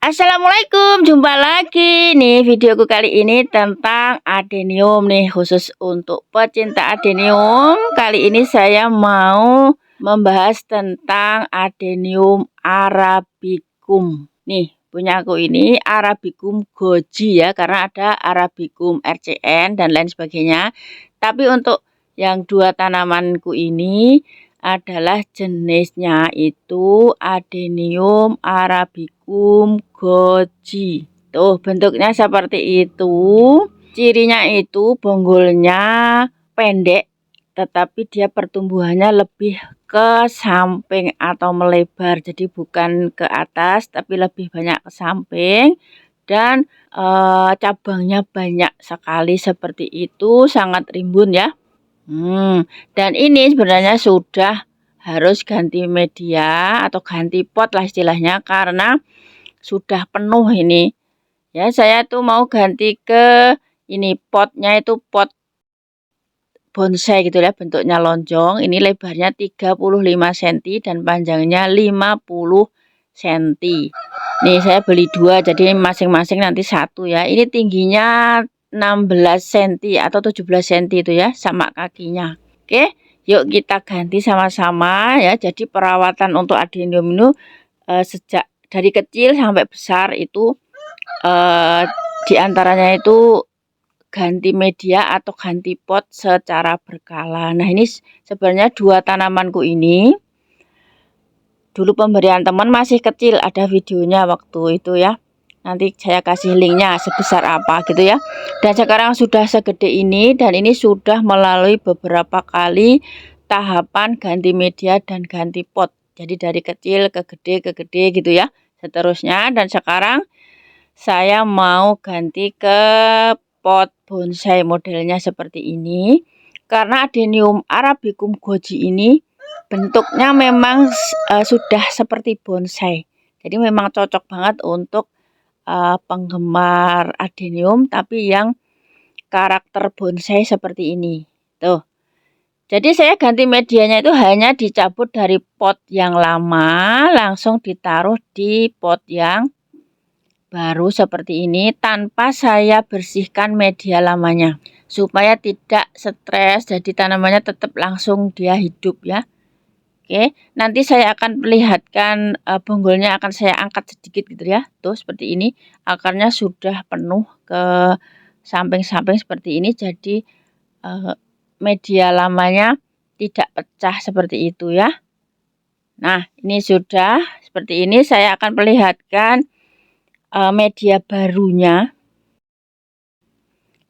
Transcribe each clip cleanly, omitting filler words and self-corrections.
Assalamualaikum, jumpa lagi nih videoku kali ini tentang adenium nih, khusus untuk pecinta adenium. Kali ini saya mau membahas tentang adenium arabicum. Nih, punya aku ini arabicum goji ya, karena ada arabicum RCN dan lain sebagainya. Tapi untuk yang dua tanamanku ini adalah jenisnya itu adenium arabicum goji. Tuh bentuknya seperti itu. Cirinya itu bonggolnya pendek, tetapi dia pertumbuhannya lebih ke samping atau melebar. Jadi bukan ke atas, tapi lebih banyak ke samping. Dan cabangnya banyak sekali seperti itu, sangat rimbun ya. Dan ini sebenarnya sudah harus ganti media atau ganti pot lah istilahnya, karena sudah penuh ini. Ya, saya tuh mau ganti ke ini potnya, itu pot bonsai gitu ya, bentuknya lonjong. Ini lebarnya 35 cm dan panjangnya 50 cm. Nih saya beli dua, jadi masing-masing nanti satu ya. Ini tingginya 16 cm atau 17 cm itu ya, sama kakinya. Oke, yuk kita ganti sama-sama ya. Jadi perawatan untuk adenium ini sejak dari kecil sampai besar itu diantaranya itu ganti media atau ganti pot secara berkala. Nah ini sebenarnya dua tanamanku ini dulu pemberian teman masih kecil, ada videonya waktu itu ya. Nanti saya kasih linknya sebesar apa gitu ya. Dan sekarang sudah segede ini, dan ini sudah melalui beberapa kali tahapan ganti media dan ganti pot. Jadi dari kecil ke gede gitu ya, seterusnya. Dan sekarang saya mau ganti ke pot bonsai modelnya seperti ini. Karena adenium arabicum goji ini bentuknya memang sudah seperti bonsai. Jadi memang cocok banget untuk penggemar adenium tapi yang karakter bonsai seperti ini. Tuh. Jadi saya ganti medianya itu hanya dicabut dari pot yang lama, langsung ditaruh di pot yang baru seperti ini tanpa saya bersihkan media lamanya, supaya tidak stres, jadi tanamannya tetap langsung dia hidup ya. Oke, nanti saya akan perlihatkan bonggolnya akan saya angkat sedikit gitu ya. Tuh seperti ini, akarnya sudah penuh ke samping-samping seperti ini, jadi media lamanya tidak pecah seperti itu ya. Nah, ini sudah seperti ini, saya akan perlihatkan media barunya.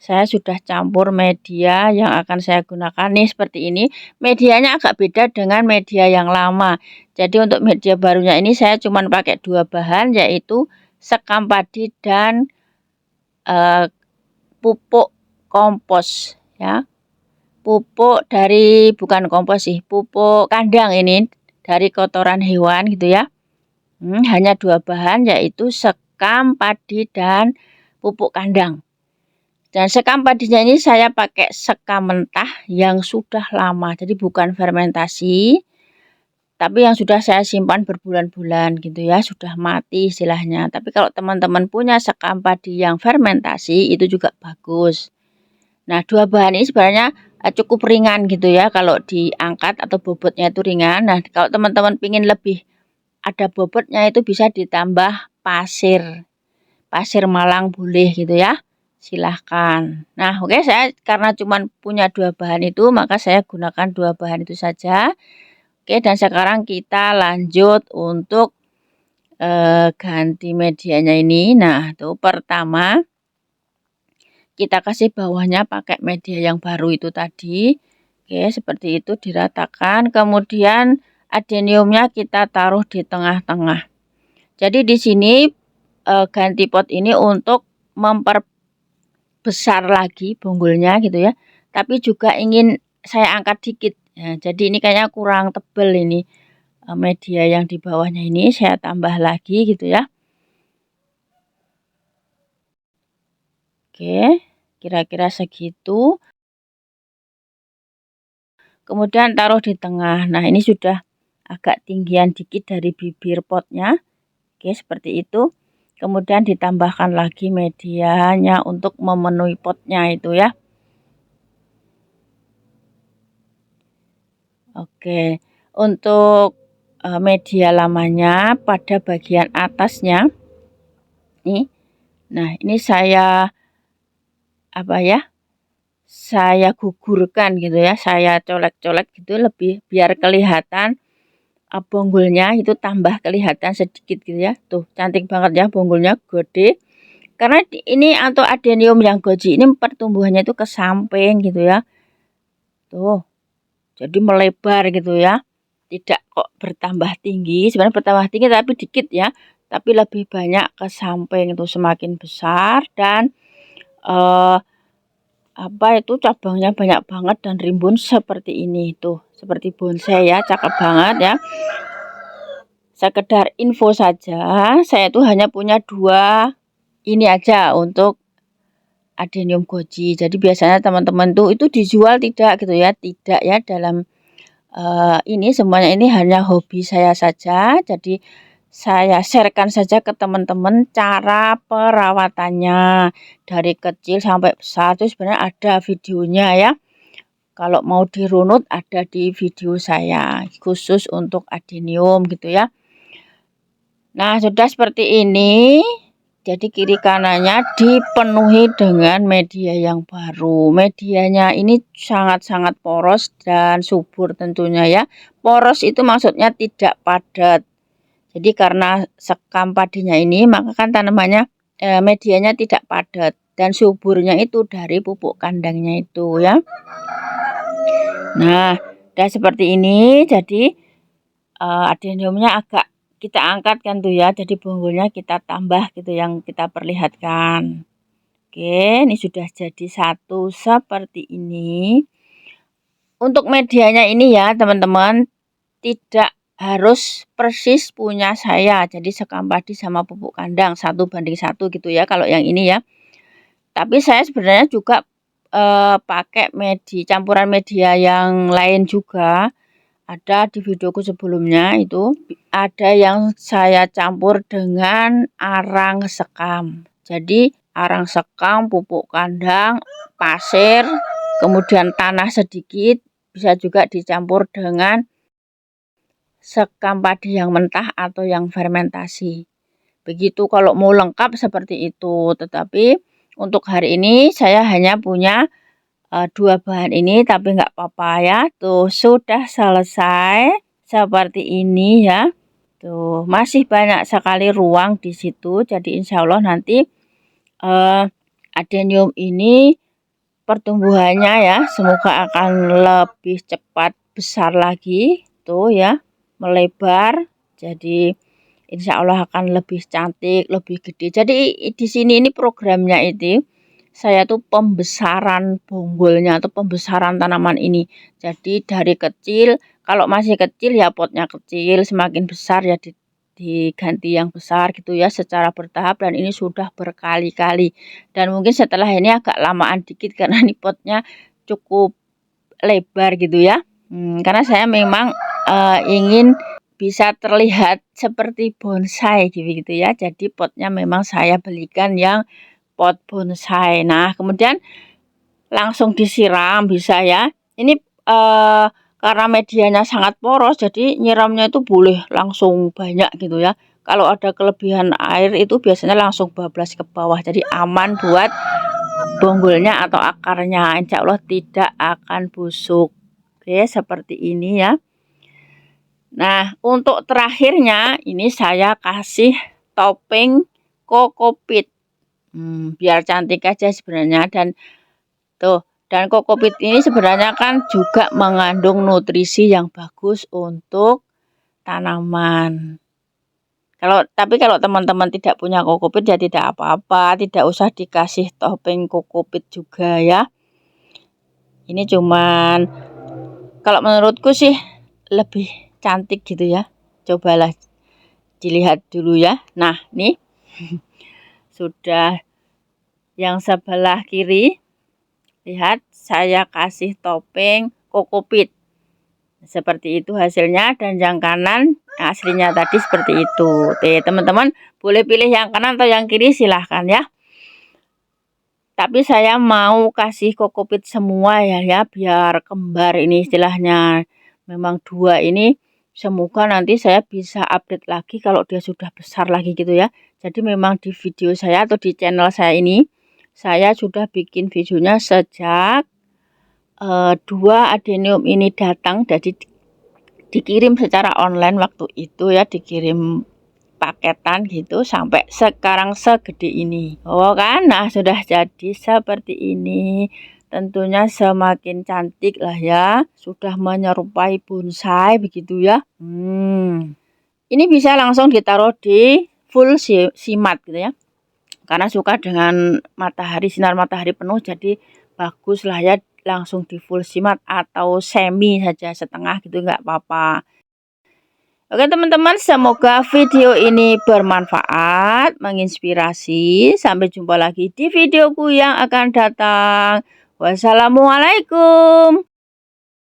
Saya sudah campur media yang akan saya gunakan nih seperti ini. Medianya agak beda dengan media yang lama. Jadi untuk media barunya ini saya cuma pakai dua bahan, yaitu sekam padi dan pupuk kompos ya. Pupuk dari, bukan kompos sih, pupuk kandang ini dari kotoran hewan gitu ya. Hanya dua bahan, yaitu sekam padi dan pupuk kandang. Dan sekam padinya ini saya pakai sekam mentah yang sudah lama, jadi bukan fermentasi, tapi yang sudah saya simpan berbulan-bulan gitu ya, sudah mati istilahnya. Tapi kalau teman-teman punya sekam padi yang fermentasi, itu juga bagus. Nah, dua bahan ini sebenarnya cukup ringan gitu ya, kalau diangkat atau bobotnya itu ringan. Nah, kalau teman-teman ingin lebih ada bobotnya, itu bisa ditambah pasir. Pasir Malang boleh gitu ya. Silahkan. Nah, oke, saya karena cuma punya dua bahan itu, maka saya gunakan dua bahan itu saja. Oke, dan sekarang kita lanjut untuk ganti medianya ini. Nah, tuh pertama kita kasih bawahnya pakai media yang baru itu tadi. Oke, seperti itu diratakan. Kemudian adeniumnya kita taruh di tengah-tengah. Jadi di sini ganti pot ini untuk memperbesar lagi bonggolnya gitu ya, tapi juga ingin saya angkat dikit ya, jadi ini kayaknya kurang tebal ini media yang di bawahnya, ini saya tambah lagi gitu ya. Oke, kira-kira segitu. Kemudian taruh di tengah. Nah, ini sudah agak tinggian dikit dari bibir potnya. Oke, seperti itu. kemudian ditambahkan lagi medianya untuk memenuhi potnya itu ya. Oke, untuk media lamanya pada bagian atasnya nih. Nah, ini saya saya gugurkan gitu ya, saya colek-colek gitu lebih biar kelihatan bonggolnya itu tambah kelihatan sedikit gitu ya. Tuh, cantik banget ya bonggolnya gede. Karena ini untuk adenium yang goji ini pertumbuhannya itu ke samping gitu ya. Tuh. Jadi melebar gitu ya. Tidak kok bertambah tinggi, sebenarnya bertambah tinggi tapi dikit ya. Tapi lebih banyak ke samping itu semakin besar dan cabangnya banyak banget dan rimbun seperti ini tuh. Seperti bonsai ya, cakep banget ya. Sekedar info saja, saya tuh hanya punya 2 ini aja untuk adenium goji. Jadi biasanya teman-teman tuh itu dijual tidak gitu ya, tidak ya dalam ini semuanya ini hanya hobi saya saja. Jadi saya sharekan saja ke teman-teman cara perawatannya dari kecil sampai besar. Itu sebenarnya ada videonya ya. Kalau mau dirunut ada di video saya khusus untuk adenium gitu ya. Nah, sudah seperti ini. Jadi kiri kanannya dipenuhi dengan media yang baru. Medianya ini sangat-sangat poros dan subur tentunya ya. Poros itu maksudnya tidak padat. Jadi karena sekam padinya ini maka kan tanamannya medianya tidak padat dan suburnya itu dari pupuk kandangnya itu ya. Nah, udah seperti ini jadi adeniumnya agak kita angkat kan tuh ya, jadi bonggolnya kita tambah gitu yang kita perlihatkan. Oke, ini sudah jadi satu seperti ini. Untuk medianya ini ya teman-teman, tidak harus persis punya saya. Jadi sekam padi sama pupuk kandang 1:1 gitu ya kalau yang ini ya. Tapi saya sebenarnya juga pakai campuran media yang lain juga. Ada di videoku sebelumnya itu ada yang saya campur dengan arang sekam. Jadi arang sekam, pupuk kandang, pasir, kemudian tanah sedikit, bisa juga dicampur dengan sekam padi yang mentah atau yang fermentasi. Begitu kalau mau lengkap seperti itu. Tetapi untuk hari ini saya hanya punya 2 bahan ini, tapi nggak apa-apa ya. Tuh sudah selesai seperti ini ya. Tuh masih banyak sekali ruang di situ. Jadi insya Allah nanti adenium ini pertumbuhannya ya semoga akan lebih cepat besar lagi. Tuh ya melebar. Jadi insya Allah akan lebih cantik, lebih gede. Jadi di sini ini programnya itu saya tuh pembesaran bonggolnya atau pembesaran tanaman ini. Jadi dari kecil, kalau masih kecil ya potnya kecil, semakin besar ya diganti yang besar gitu ya secara bertahap dan ini sudah berkali-kali. Dan mungkin setelah ini agak lamaan dikit karena ini potnya cukup lebar gitu ya. Karena saya memang ingin bisa terlihat seperti bonsai gitu ya. Jadi potnya memang saya belikan yang pot bonsai. Nah, kemudian langsung disiram bisa ya. Ini karena medianya sangat poros, jadi nyiramnya itu boleh langsung banyak gitu ya. Kalau ada kelebihan air itu biasanya langsung bablas ke bawah. Jadi aman buat bonggolnya atau akarnya. Insya Allah tidak akan busuk. Oke, seperti ini ya. Nah, untuk terakhirnya ini saya kasih topping kokopit. Biar cantik aja sebenarnya dan kokopit ini sebenarnya kan juga mengandung nutrisi yang bagus untuk tanaman. Tapi kalau teman-teman tidak punya kokopit ya tidak apa-apa, tidak usah dikasih topping kokopit juga ya. Ini cuman kalau menurutku sih lebih cantik gitu ya. Cobalah dilihat dulu ya. Nah, nih sudah yang sebelah kiri. Lihat, saya kasih topping kokopit. Seperti itu hasilnya dan yang kanan aslinya tadi seperti itu. Teman-teman boleh pilih yang kanan atau yang kiri silahkan ya. Tapi saya mau kasih kokopit semua ya biar kembar ini istilahnya. Memang dua ini semoga nanti saya bisa update lagi kalau dia sudah besar lagi gitu ya. Jadi memang di video saya atau di channel saya ini saya sudah bikin videonya sejak dua adenium ini datang, jadi dikirim secara online waktu itu ya, dikirim paketan gitu sampai sekarang segede ini. Oh kan, nah sudah jadi seperti ini. Tentunya semakin cantik lah ya, sudah menyerupai bonsai begitu ya. Ini bisa langsung ditaruh di full simat gitu ya. Karena suka dengan matahari, sinar matahari penuh, jadi bagus lah ya langsung di full simat atau semi saja setengah gitu nggak apa-apa. Oke teman-teman, semoga video ini bermanfaat, menginspirasi. Sampai jumpa lagi di videoku yang akan datang. Wassalamualaikum.